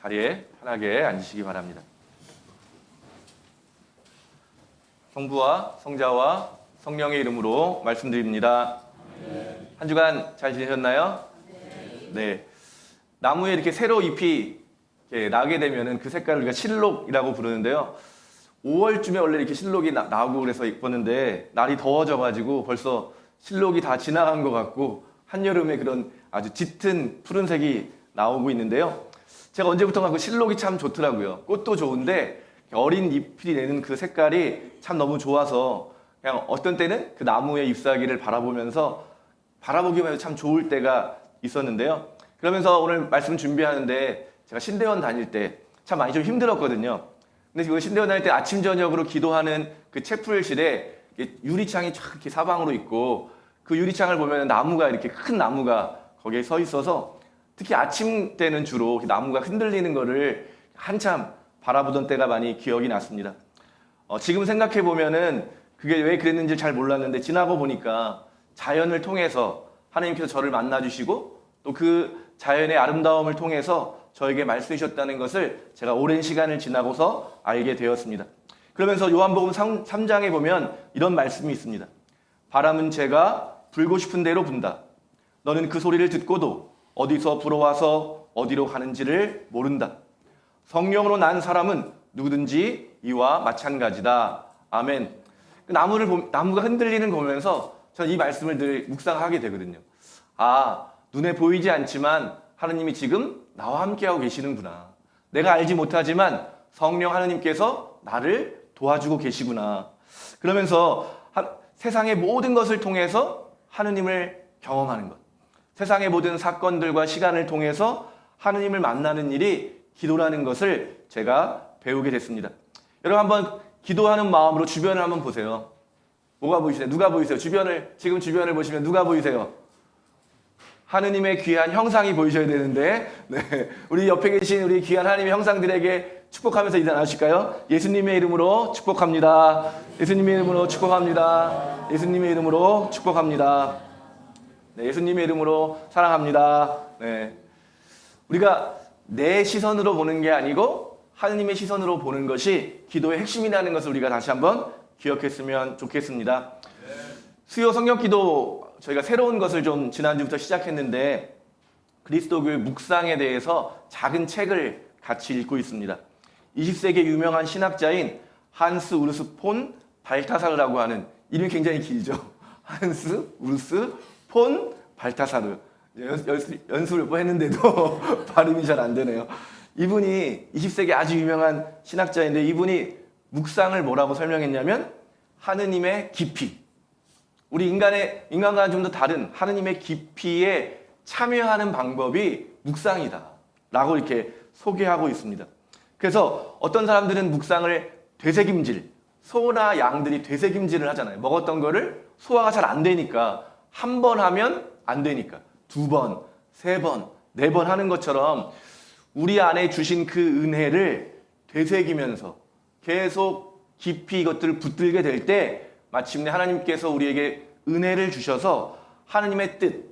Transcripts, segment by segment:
자리에 편하게 앉으시기 바랍니다. 성부와 성자와 성령의 이름으로 말씀드립니다. 한 주간 잘 지내셨나요? 네. 나무에 이렇게 새로 잎이 이렇게 나게 되면은 그 색깔을 우리가 실록이라고 부르는데요. 5월쯤에 원래 이렇게 실록이 나오고 그래서 예뻤는데 날이 더워져가지고 벌써 실록이 다 지나간 것 같고 한여름에 그런 아주 짙은 푸른색이 나오고 있는데요. 제가 언제부턴가 그 실록이 참 좋더라고요. 꽃도 좋은데 어린 잎이 내는 그 색깔이 참 너무 좋아서 그냥 어떤 때는 그 나무의 잎사귀를 바라보기만 해도 참 좋을 때가 있었는데요. 그러면서 오늘 말씀 준비하는데 제가 신대원 다닐 때 참 많이 좀 힘들었거든요. 근데 지금 신대원 다닐 때 아침 저녁으로 기도하는 그 채플실에 유리창이 쫙 이렇게 사방으로 있고 그 유리창을 보면 나무가 이렇게 큰 나무가 거기에 서 있어서 특히 아침 때는 주로 나무가 흔들리는 거를 한참 바라보던 때가 많이 기억이 났습니다. 지금 생각해 보면은 그게 왜 그랬는지 잘 몰랐는데 지나고 보니까 자연을 통해서 하나님께서 저를 만나 주시고 또 그 자연의 아름다움을 통해서 저에게 말씀해 주셨다는 것을 제가 오랜 시간을 지나고서 알게 되었습니다. 그러면서 요한복음 3장에 보면 이런 말씀이 있습니다. 바람은 새가 불고 싶은 대로 분다. 너는 그 소리를 듣고도 어디서 불어와서 어디로 가는지를 모른다. 성령으로 난 사람은 누구든지 이와 마찬가지다. 아멘. 나무가 흔들리는 거 보면서 저는 이 말씀을 늘 묵상하게 되거든요. 아, 눈에 보이지 않지만 하느님이 지금 나와 함께하고 계시는구나. 내가 알지 못하지만 성령 하느님께서 나를 도와주고 계시구나. 그러면서 세상의 모든 것을 통해서 하느님을 경험하는 것. 세상의 모든 사건들과 시간을 통해서 하느님을 만나는 일이 기도라는 것을 제가 배우게 됐습니다. 여러분 한번 기도하는 마음으로 주변을 한번 보세요. 뭐가 보이세요? 누가 보이세요? 지금 주변을 보시면 누가 보이세요? 하느님의 귀한 형상이 보이셔야 되는데, 네. 우리 옆에 계신 우리 귀한 하나님의 형상들에게 축복하면서 일어나실까요? 예수님의 이름으로 축복합니다. 예수님의 이름으로 축복합니다. 예수님의 이름으로 축복합니다. 네, 예수님의 이름으로 사랑합니다. 네. 우리가 내 시선으로 보는 게 아니고 하느님의 시선으로 보는 것이 기도의 핵심이라는 것을 우리가 다시 한번 기억했으면 좋겠습니다. 수요 성경 기도 저희가 새로운 것을 좀 지난주부터 시작했는데 그리스도교의 묵상에 대해서 작은 책을 같이 읽고 있습니다. 20세기 유명한 신학자인 한스 우르스 폰 발타사르라고 하는 이름이 굉장히 길죠. 한스 우르스 폰 발타사르. 연습을 했는데도 발음이 잘 안 되네요. 이분이 20세기 아주 유명한 신학자인데 이분이 묵상을 뭐라고 설명했냐면 하느님의 깊이. 우리 인간과는 좀 더 다른 하느님의 깊이에 참여하는 방법이 묵상이다. 라고 이렇게 소개하고 있습니다. 그래서 어떤 사람들은 묵상을 소나 양들이 되새김질을 하잖아요. 먹었던 거를 소화가 잘 안 되니까 한 번 하면 안 되니까 2번, 3번, 4번 하는 것처럼 우리 안에 주신 그 은혜를 되새기면서 계속 깊이 이것들을 붙들게 될 때 마침내 하나님께서 우리에게 은혜를 주셔서 하나님의 뜻,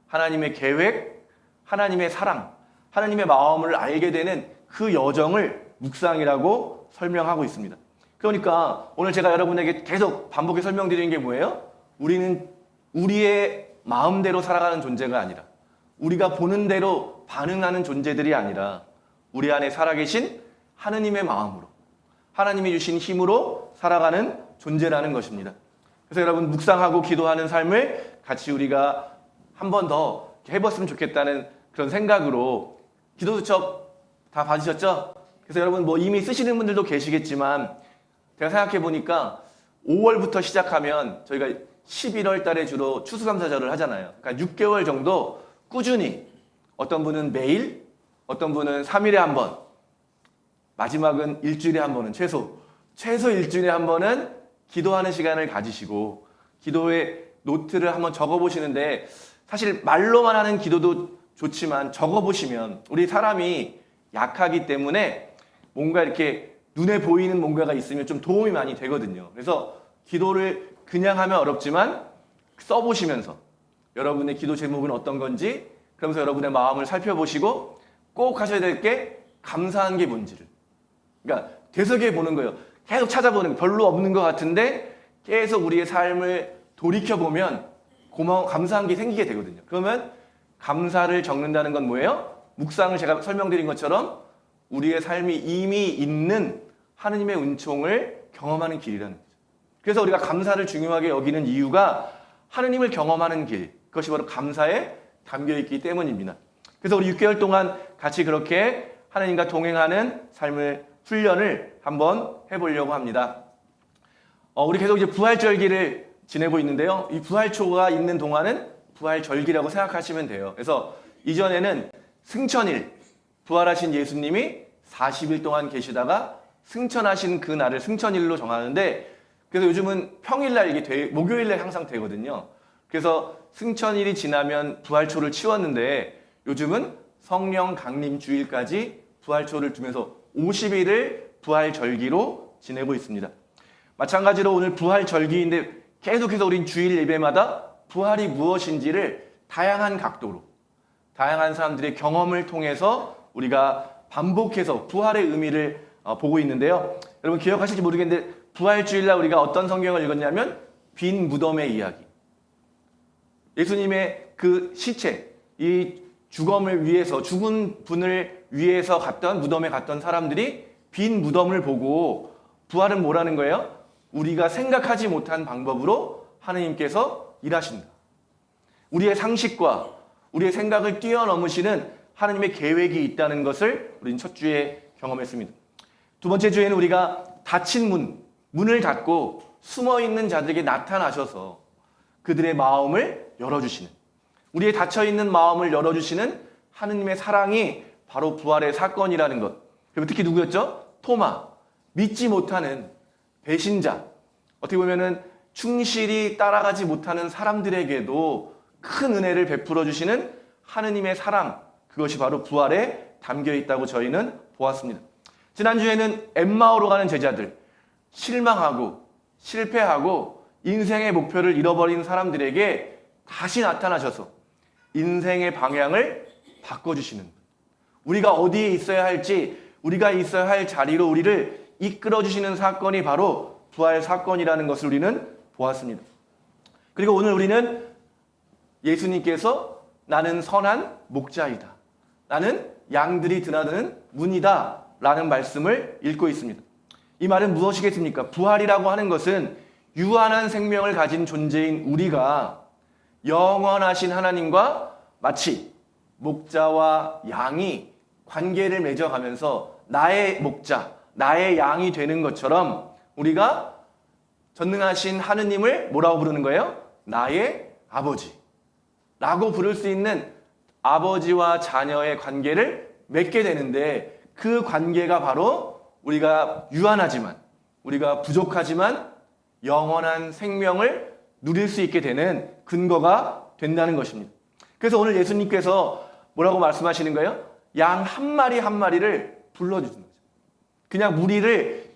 하나님의 계획, 하나님의 사랑, 하나님의 마음을 알게 되는 그 여정을 묵상이라고 설명하고 있습니다. 그러니까 오늘 제가 여러분에게 계속 반복해 설명드리는 게 뭐예요? 우리는 우리의 마음대로 살아가는 존재가 아니라 우리가 보는 대로 반응하는 존재들이 아니라 우리 안에 살아계신 하느님의 마음으로 하나님이 주신 힘으로 살아가는 존재라는 것입니다. 그래서 여러분 묵상하고 기도하는 삶을 같이 우리가 한 번 더 해봤으면 좋겠다는 그런 생각으로 기도 수첩 다 받으셨죠? 그래서 여러분 뭐 이미 쓰시는 분들도 계시겠지만 제가 생각해 보니까 5월부터 시작하면 저희가 11월 달에 주로 추수감사절을 하잖아요. 그러니까 6개월 정도 꾸준히 어떤 분은 매일, 어떤 분은 3일에 한 번, 마지막은 일주일에 한 번은 최소 일주일에 한 번은 기도하는 시간을 가지시고 기도의 노트를 한번 적어보시는데 사실 말로만 하는 기도도 좋지만 적어보시면 우리 사람이 약하기 때문에 뭔가 이렇게 눈에 보이는 뭔가가 있으면 좀 도움이 많이 되거든요. 그래서 기도를 그냥 하면 어렵지만 써보시면서 여러분의 기도 제목은 어떤 건지 그러면서 여러분의 마음을 살펴보시고 꼭 하셔야 될 게 감사한 게 뭔지를. 그러니까 되새겨 보는 거예요. 계속 찾아보는 거예요. 별로 없는 것 같은데 계속 우리의 삶을 돌이켜보면 감사한 게 생기게 되거든요. 그러면 감사를 적는다는 건 뭐예요? 묵상을 제가 설명드린 것처럼 우리의 삶이 이미 있는 하느님의 은총을 경험하는 길이라는 거죠. 그래서 우리가 감사를 중요하게 여기는 이유가 하느님을 경험하는 길, 그것이 바로 감사에 담겨있기 때문입니다. 그래서 우리 6개월 동안 같이 그렇게 하느님과 동행하는 삶을 훈련을 한번 해보려고 합니다. 우리 계속 이제 부활절기를 지내고 있는데요. 이 부활초가 있는 동안은 부활절기라고 생각하시면 돼요. 그래서 이전에는 승천일, 부활하신 예수님이 40일 동안 계시다가 승천하신 그 날을 승천일로 정하는데, 그래서 요즘은 평일날 이게 목요일날 항상 되거든요. 그래서 승천일이 지나면 부활초를 치웠는데 요즘은 성령 강림 주일까지 부활초를 두면서 50일을 부활절기로 지내고 있습니다. 마찬가지로 오늘 부활절기인데 계속해서 우린 주일 예배마다 부활이 무엇인지를 다양한 각도로, 다양한 사람들의 경험을 통해서 우리가 반복해서 부활의 의미를 보고 있는데요. 여러분 기억하실지 모르겠는데 부활주일날 우리가 어떤 성경을 읽었냐면 빈 무덤의 이야기. 예수님의 그 시체, 이 죽음을 위해서, 죽은 분을 위해서 무덤에 갔던 사람들이 빈 무덤을 보고 부활은 뭐라는 거예요? 우리가 생각하지 못한 방법으로 하느님께서 일하신다. 우리의 상식과 우리의 생각을 뛰어넘으시는 하느님의 계획이 있다는 것을 우리는 첫 주에 경험했습니다. 두 번째 주에는 우리가 닫힌 문을 닫고 숨어있는 자들에게 나타나셔서 그들의 마음을 열어주시는, 우리의 닫혀있는 마음을 열어주시는 하느님의 사랑이 바로 부활의 사건이라는 것. 그리고 특히 누구였죠? 토마, 믿지 못하는 배신자, 어떻게 보면은 충실히 따라가지 못하는 사람들에게도 큰 은혜를 베풀어 주시는 하느님의 사랑, 그것이 바로 부활에 담겨 있다고 저희는 보았습니다. 지난주에는 엠마오로 가는 제자들, 실망하고 실패하고 인생의 목표를 잃어버린 사람들에게 다시 나타나셔서 인생의 방향을 바꿔주시는 분. 우리가 어디에 있어야 할지, 우리가 있어야 할 자리로 우리를 이끌어주시는 사건이 바로 부활 사건이라는 것을 우리는 보았습니다. 그리고 오늘 우리는 예수님께서 나는 선한 목자이다, 나는 양들이 드나드는 문이다 라는 말씀을 읽고 있습니다. 이 말은 무엇이겠습니까? 부활이라고 하는 것은 유한한 생명을 가진 존재인 우리가 영원하신 하나님과 마치 목자와 양이 관계를 맺어가면서 나의 목자, 나의 양이 되는 것처럼 우리가 전능하신 하느님을 뭐라고 부르는 거예요? 나의 아버지 라고 부를 수 있는 아버지와 자녀의 관계를 맺게 되는데, 그 관계가 바로 우리가 유한하지만, 우리가 부족하지만 영원한 생명을 누릴 수 있게 되는 근거가 된다는 것입니다. 그래서 오늘 예수님께서 뭐라고 말씀하시는 거예요? 양 한 마리 한 마리를 불러주는 거죠. 그냥 무리를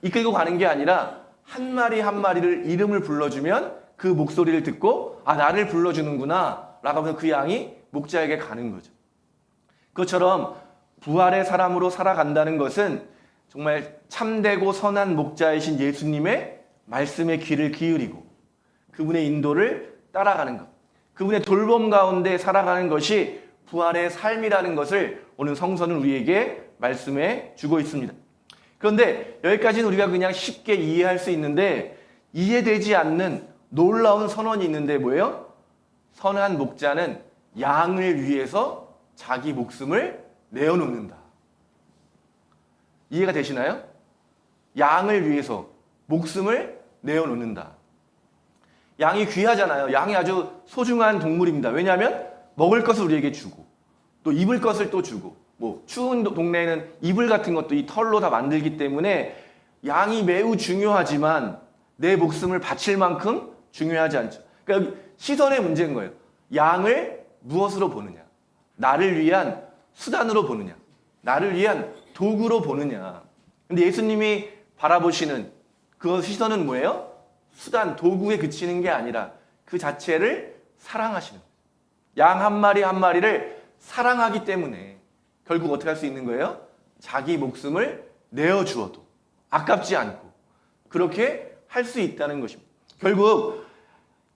이끌고 가는 게 아니라 한 마리 한 마리를 이름을 불러주면 그 목소리를 듣고 나를 불러주는구나 라고 하면 그 양이 목자에게 가는 거죠. 그것처럼 부활의 사람으로 살아간다는 것은 정말 참되고 선한 목자이신 예수님의 말씀에 귀를 기울이고 그분의 인도를 따라가는 것, 그분의 돌봄 가운데 살아가는 것이 부활의 삶이라는 것을 오늘 성서는 우리에게 말씀해 주고 있습니다. 그런데 여기까지는 우리가 그냥 쉽게 이해할 수 있는데, 이해되지 않는 놀라운 선언이 있는데 뭐예요? 선한 목자는 양을 위해서 자기 목숨을 내어놓는다. 이해가 되시나요? 양을 위해서 목숨을 내어놓는다. 양이 귀하잖아요. 양이 아주 소중한 동물입니다. 왜냐하면 먹을 것을 우리에게 주고 또 입을 것을 또 주고, 뭐 추운 동네에는 이불 같은 것도 이 털로 다 만들기 때문에 양이 매우 중요하지만 내 목숨을 바칠 만큼 중요하지 않죠. 그러니까 시선의 문제인 거예요. 양을 무엇으로 보느냐? 나를 위한 수단으로 보느냐? 나를 위한 도구로 보느냐? 근데 예수님이 바라보시는 그 시선은 뭐예요? 수단, 도구에 그치는 게 아니라 그 자체를 사랑하시는 거예요. 양 한 마리 한 마리를 사랑하기 때문에 결국 어떻게 할 수 있는 거예요? 자기 목숨을 내어주어도 아깝지 않고 그렇게 할 수 있다는 것입니다. 결국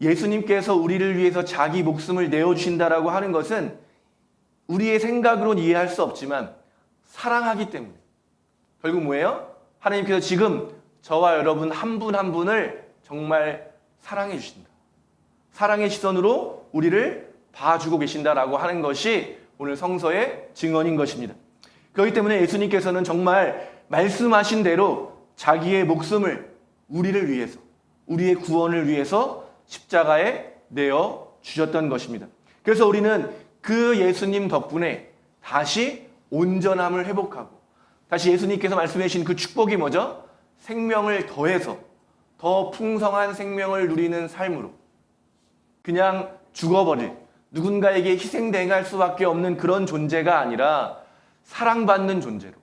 예수님께서 우리를 위해서 자기 목숨을 내어주신다라고 하는 것은 우리의 생각으로는 이해할 수 없지만 사랑하기 때문에 결국 뭐예요? 하나님께서 지금 저와 여러분 한 분 한 분을 정말 사랑해 주신다. 사랑의 시선으로 우리를 봐주고 계신다라고 하는 것이 오늘 성서의 증언인 것입니다. 그렇기 때문에 예수님께서는 정말 말씀하신 대로 자기의 목숨을 우리를 위해서, 우리의 구원을 위해서 십자가에 내어 주셨던 것입니다. 그래서 우리는 그 예수님 덕분에 다시 온전함을 회복하고 다시 예수님께서 말씀해 주신 그 축복이 뭐죠? 생명을 더해서 더 풍성한 생명을 누리는 삶으로 그냥 죽어버릴 누군가에게 희생당할 수밖에 없는 그런 존재가 아니라 사랑받는 존재로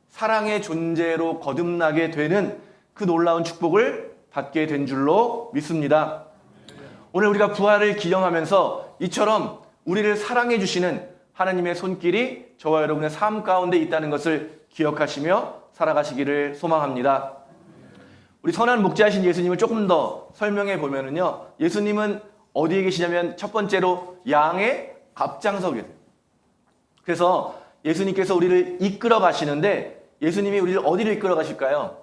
사랑의 존재로 거듭나게 되는 그 놀라운 축복을 받게 된 줄로 믿습니다. 오늘 우리가 부활을 기념하면서 이처럼 우리를 사랑해 주시는 하나님의 손길이 저와 여러분의 삶 가운데 있다는 것을 기억하시며 살아가시기를 소망합니다. 우리 선한 목자이신 예수님을 조금 더 설명해 보면은요, 예수님은 어디에 계시냐면 첫 번째로 양의 앞장서 계세요. 그래서 예수님께서 우리를 이끌어 가시는데 예수님이 우리를 어디로 이끌어 가실까요?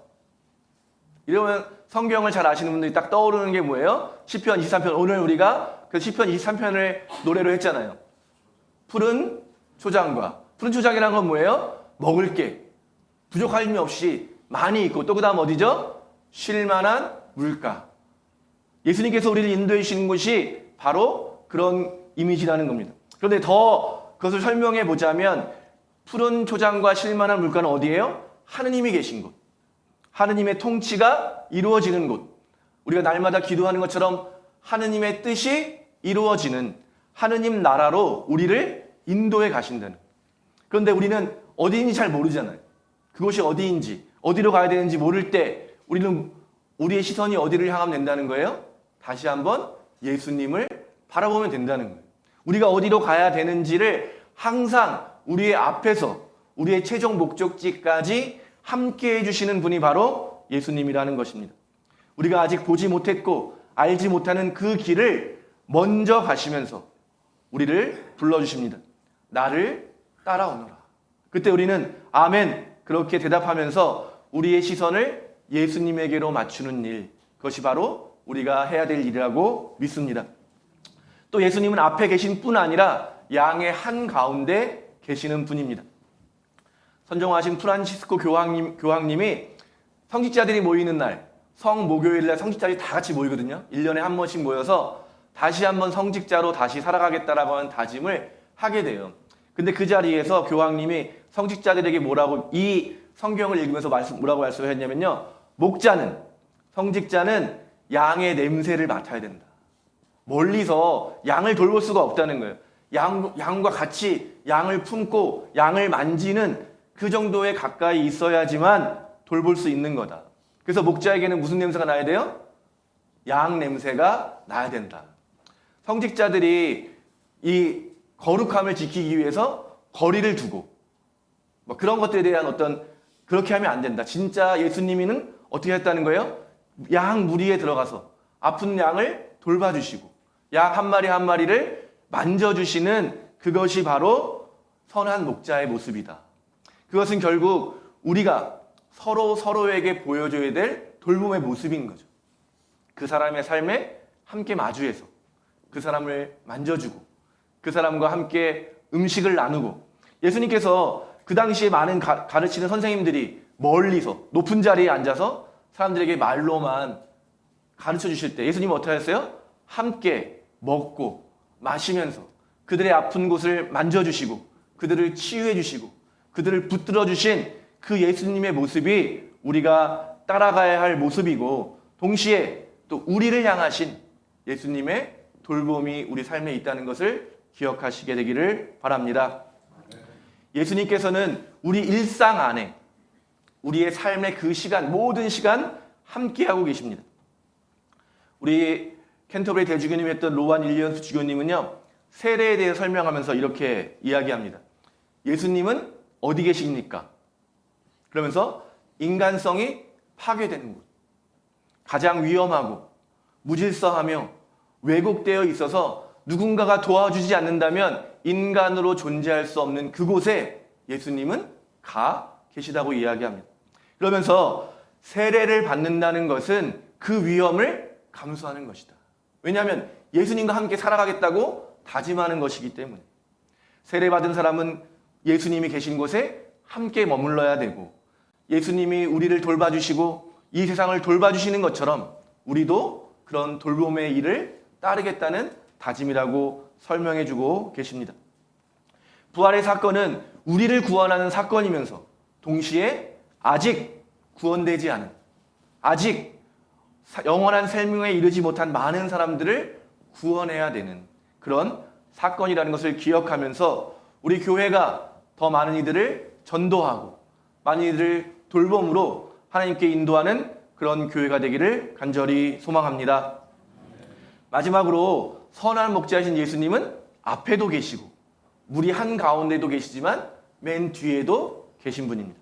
이러면 성경을 잘 아시는 분들이 딱 떠오르는 게 뭐예요? 시편 23편. 오늘 우리가 그 시편 23편을 노래로 했잖아요. 푸른 초장과 푸른 초장이라는 건 뭐예요? 먹을 게 부족함이 없이 많이 있고 또 그 다음 어디죠? 쉴만한 물가. 예수님께서 우리를 인도해 주시는 곳이 바로 그런 이미지라는 겁니다. 그런데 더 그것을 설명해 보자면 푸른 초장과 쉴만한 물가는 어디예요? 하느님이 계신 곳. 하느님의 통치가 이루어지는 곳. 우리가 날마다 기도하는 것처럼 하느님의 뜻이 이루어지는 하느님 나라로 우리를 인도해 가신다는. 그런데 우리는 어디인지 잘 모르잖아요. 그곳이 어디인지, 어디로 가야 되는지 모를 때 우리는 우리의 시선이 어디를 향하면 된다는 거예요? 다시 한번 예수님을 바라보면 된다는 거예요. 우리가 어디로 가야 되는지를 항상 우리의 앞에서 우리의 최종 목적지까지 함께 해주시는 분이 바로 예수님이라는 것입니다. 우리가 아직 보지 못했고 알지 못하는 그 길을 먼저 가시면서 우리를 불러주십니다. 나를 따라오너라. 그때 우리는 아멘 그렇게 대답하면서 우리의 시선을 예수님에게로 맞추는 일, 그것이 바로 우리가 해야 될 일이라고 믿습니다. 또 예수님은 앞에 계신 뿐 아니라 양의 한가운데 계시는 분입니다. 선정하신 프란시스코 교황님이 성직자들이 모이는 날, 성목요일날 성직자들이 다 같이 모이거든요. 1년에 한 번씩 모여서 다시 한번 성직자로 다시 살아가겠다라고 하는 다짐을 하게 돼요. 근데 그 자리에서 교황님이 성직자들에게 뭐라고 이 성경을 읽으면서 뭐라고 말씀하셨냐면요. 목자는, 성직자는 양의 냄새를 맡아야 된다. 멀리서 양을 돌볼 수가 없다는 거예요. 양과 같이 양을 품고 양을 만지는 그 정도에 가까이 있어야지만 돌볼 수 있는 거다. 그래서 목자에게는 무슨 냄새가 나야 돼요? 양 냄새가 나야 된다. 성직자들이 이 거룩함을 지키기 위해서 거리를 두고 뭐 그런 것들에 대한 어떤 그렇게 하면 안 된다. 진짜 예수님이는 어떻게 했다는 거예요? 양 무리에 들어가서 아픈 양을 돌봐주시고 양 한 마리 한 마리를 만져주시는 그것이 바로 선한 목자의 모습이다. 그것은 결국 우리가 서로에게 보여줘야 될 돌봄의 모습인 거죠. 그 사람의 삶에 함께 마주해서 그 사람을 만져주고 그 사람과 함께 음식을 나누고 예수님께서 그 당시에 많은 가르치는 선생님들이 멀리서 높은 자리에 앉아서 사람들에게 말로만 가르쳐 주실 때 예수님은 어떻게 하셨어요? 함께 먹고 마시면서 그들의 아픈 곳을 만져주시고 그들을 치유해 주시고 그들을 붙들어 주신 그 예수님의 모습이 우리가 따라가야 할 모습이고 동시에 또 우리를 향하신 예수님의 돌봄이 우리 삶에 있다는 것을 기억하시게 되기를 바랍니다. 예수님께서는 우리 일상 안에 우리의 삶의 그 시간, 모든 시간 함께하고 계십니다. 우리 캔터베리 대주교님이었던 로완 윌리엄스 주교님은요. 세례에 대해 설명하면서 이렇게 이야기합니다. 예수님은 어디 계십니까? 그러면서 인간성이 파괴되는 곳, 가장 위험하고 무질서하며 왜곡되어 있어서 누군가가 도와주지 않는다면 인간으로 존재할 수 없는 그곳에 예수님은 가 계시다고 이야기합니다. 그러면서 세례를 받는다는 것은 그 위험을 감수하는 것이다. 왜냐하면 예수님과 함께 살아가겠다고 다짐하는 것이기 때문에. 세례받은 사람은 예수님이 계신 곳에 함께 머물러야 되고, 예수님이 우리를 돌봐주시고 이 세상을 돌봐주시는 것처럼 우리도 그런 돌봄의 일을 따르겠다는 다짐이라고 설명해주고 계십니다. 부활의 사건은 우리를 구원하는 사건이면서 동시에 아직 구원되지 않은, 아직 영원한 생명에 이르지 못한 많은 사람들을 구원해야 되는 그런 사건이라는 것을 기억하면서 우리 교회가 더 많은 이들을 전도하고 많은 이들을 돌봄으로 하나님께 인도하는 그런 교회가 되기를 간절히 소망합니다. 마지막으로 선한 목자이신 예수님은 앞에도 계시고 무리 한가운데도 계시지만 맨 뒤에도 계신 분입니다.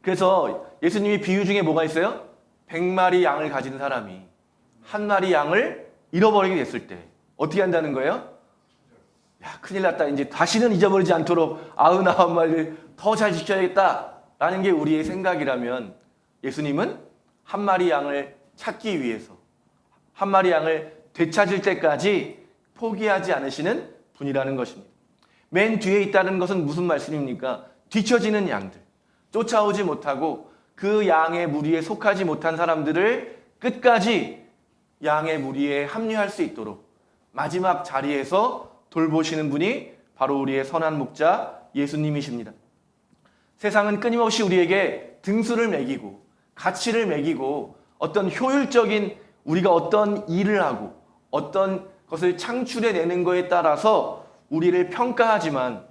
그래서 예수님이 비유 중에 뭐가 있어요? 100마리 양을 가진 사람이 한 마리 양을 잃어버리게 됐을 때 어떻게 한다는 거예요? 야, 큰일 났다. 이제 다시는 잊어버리지 않도록 99마리를 더 잘 지켜야겠다라는 게 우리의 생각이라면 예수님은 한 마리 양을 찾기 위해서 한 마리 양을 되찾을 때까지 포기하지 않으시는 분이라는 것입니다. 맨 뒤에 있다는 것은 무슨 말씀입니까? 뒤처지는 양들, 쫓아오지 못하고 그 양의 무리에 속하지 못한 사람들을 끝까지 양의 무리에 합류할 수 있도록 마지막 자리에서 돌보시는 분이 바로 우리의 선한 목자 예수님이십니다. 세상은 끊임없이 우리에게 등수를 매기고 가치를 매기고 어떤 효율적인 우리가 어떤 일을 하고 어떤 것을 창출해내는 것에 따라서 우리를 평가하지만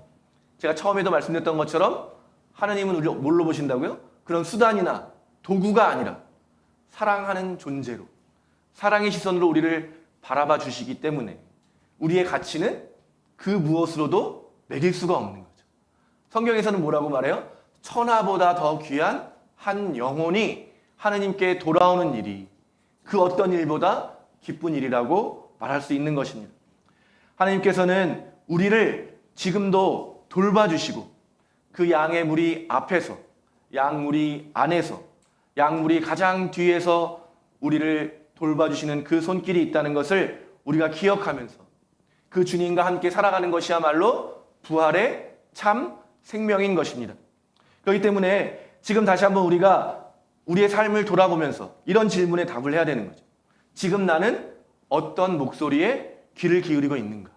제가 처음에도 말씀드렸던 것처럼 하나님은 우리를 뭘로 보신다고요? 그런 수단이나 도구가 아니라 사랑하는 존재로 사랑의 시선으로 우리를 바라봐 주시기 때문에 우리의 가치는 그 무엇으로도 매길 수가 없는 거죠. 성경에서는 뭐라고 말해요? 천하보다 더 귀한 한 영혼이 하나님께 돌아오는 일이 그 어떤 일보다 기쁜 일이라고 말할 수 있는 것입니다. 하나님께서는 우리를 지금도 돌봐주시고 그 양의 무리 앞에서 양무리 안에서 양무리 가장 뒤에서 우리를 돌봐주시는 그 손길이 있다는 것을 우리가 기억하면서 그 주님과 함께 살아가는 것이야말로 부활의 참 생명인 것입니다. 그렇기 때문에 지금 다시 한번 우리가 우리의 삶을 돌아보면서 이런 질문에 답을 해야 되는 거죠. 지금 나는 어떤 목소리에 귀를 기울이고 있는가?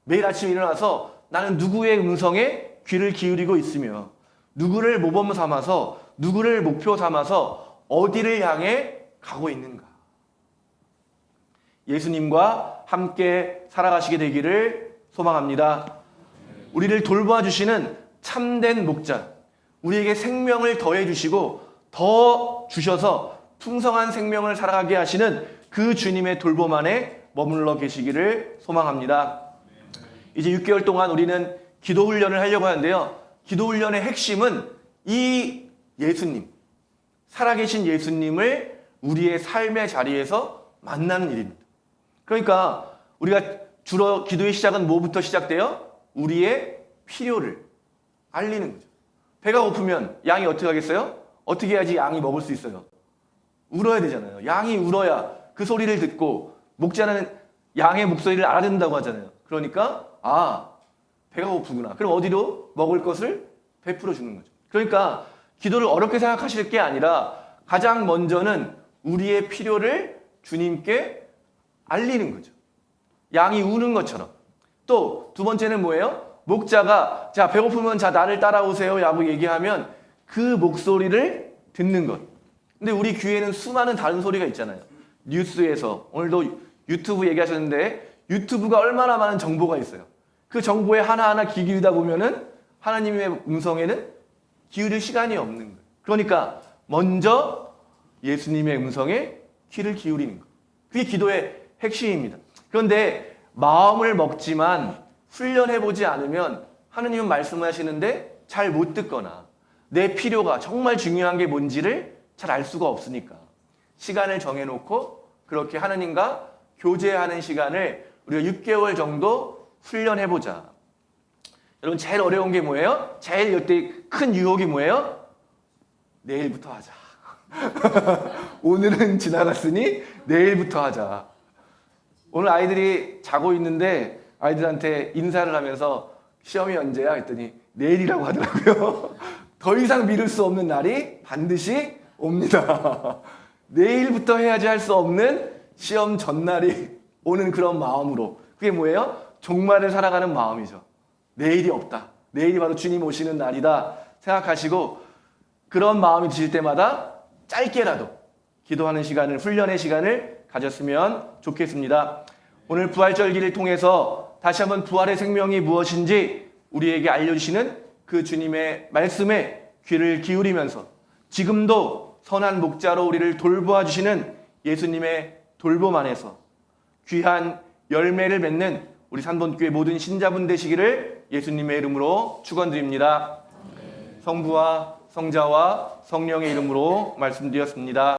매일 아침 일어나서 나는 누구의 음성에 귀를 기울이고 있으며 누구를 모범 삼아서 누구를 목표 삼아서 어디를 향해 가고 있는가? 예수님과 함께 살아가시게 되기를 소망합니다. 우리를 돌봐주시는 참된 목자, 우리에게 생명을 더해주시고 더 주셔서 풍성한 생명을 살아가게 하시는 그 주님의 돌봄 안에 머물러 계시기를 소망합니다. 이제 6개월 동안 우리는 기도 훈련을 하려고 하는데요. 기도 훈련의 핵심은 이 예수님, 살아계신 예수님을 우리의 삶의 자리에서 만나는 일입니다. 그러니까 우리가 주로 기도의 시작은 뭐부터 시작돼요? 우리의 필요를 알리는 거죠. 배가 고프면 양이 어떻게 하겠어요? 어떻게 해야지 양이 먹을 수 있어요? 울어야 되잖아요. 양이 울어야 그 소리를 듣고 목자는 양의 목소리를 알아듣는다고 하잖아요. 그러니까 배가 고프구나. 그럼 어디로 먹을 것을 베풀어 주는 거죠. 그러니까 기도를 어렵게 생각하실 게 아니라 가장 먼저는 우리의 필요를 주님께 알리는 거죠. 양이 우는 것처럼. 또 두 번째는 뭐예요? 목자가 자 배고프면 자 나를 따라오세요 라고 얘기하면 그 목소리를 듣는 것. 근데 우리 귀에는 수많은 다른 소리가 있잖아요. 뉴스에서 오늘도 유튜브 얘기하셨는데 유튜브가 얼마나 많은 정보가 있어요. 그 정보에 하나하나 귀 기울이다 보면은 하나님의 음성에는 기울일 시간이 없는 거예요. 그러니까 먼저 예수님의 음성에 귀를 기울이는 것. 그게 기도의 핵심입니다. 그런데 마음을 먹지만 훈련해보지 않으면 하나님은 말씀하시는데 잘 못 듣거나 내 필요가 정말 중요한 게 뭔지를 잘 알 수가 없으니까 시간을 정해놓고 그렇게 하느님과 교제하는 시간을 우리가 6개월 정도 훈련해보자. 여러분 제일 어려운 게 뭐예요? 제일 이때 큰 유혹이 뭐예요? 내일부터 하자. 오늘은 지나갔으니 내일부터 하자. 오늘 아이들이 자고 있는데 아이들한테 인사를 하면서 시험이 언제야? 했더니 내일이라고 하더라고요. 더 이상 미룰 수 없는 날이 반드시 옵니다. 내일부터 해야지 할 수 없는 시험 전날이 오는 그런 마음으로, 그게 뭐예요? 종말을 살아가는 마음이죠. 내일이 없다. 내일이 바로 주님 오시는 날이다 생각하시고 그런 마음이 드실 때마다 짧게라도 기도하는 시간을, 훈련의 시간을 가졌으면 좋겠습니다. 오늘 부활절기를 통해서 다시 한번 부활의 생명이 무엇인지 우리에게 알려주시는 그 주님의 말씀에 귀를 기울이면서 지금도 선한 목자로 우리를 돌보아 주시는 예수님의 돌봄 안에서 귀한 열매를 맺는 우리 산본교회 모든 신자분 되시기를 예수님의 이름으로 축원드립니다. 성부와 성자와 성령의 이름으로 말씀드렸습니다.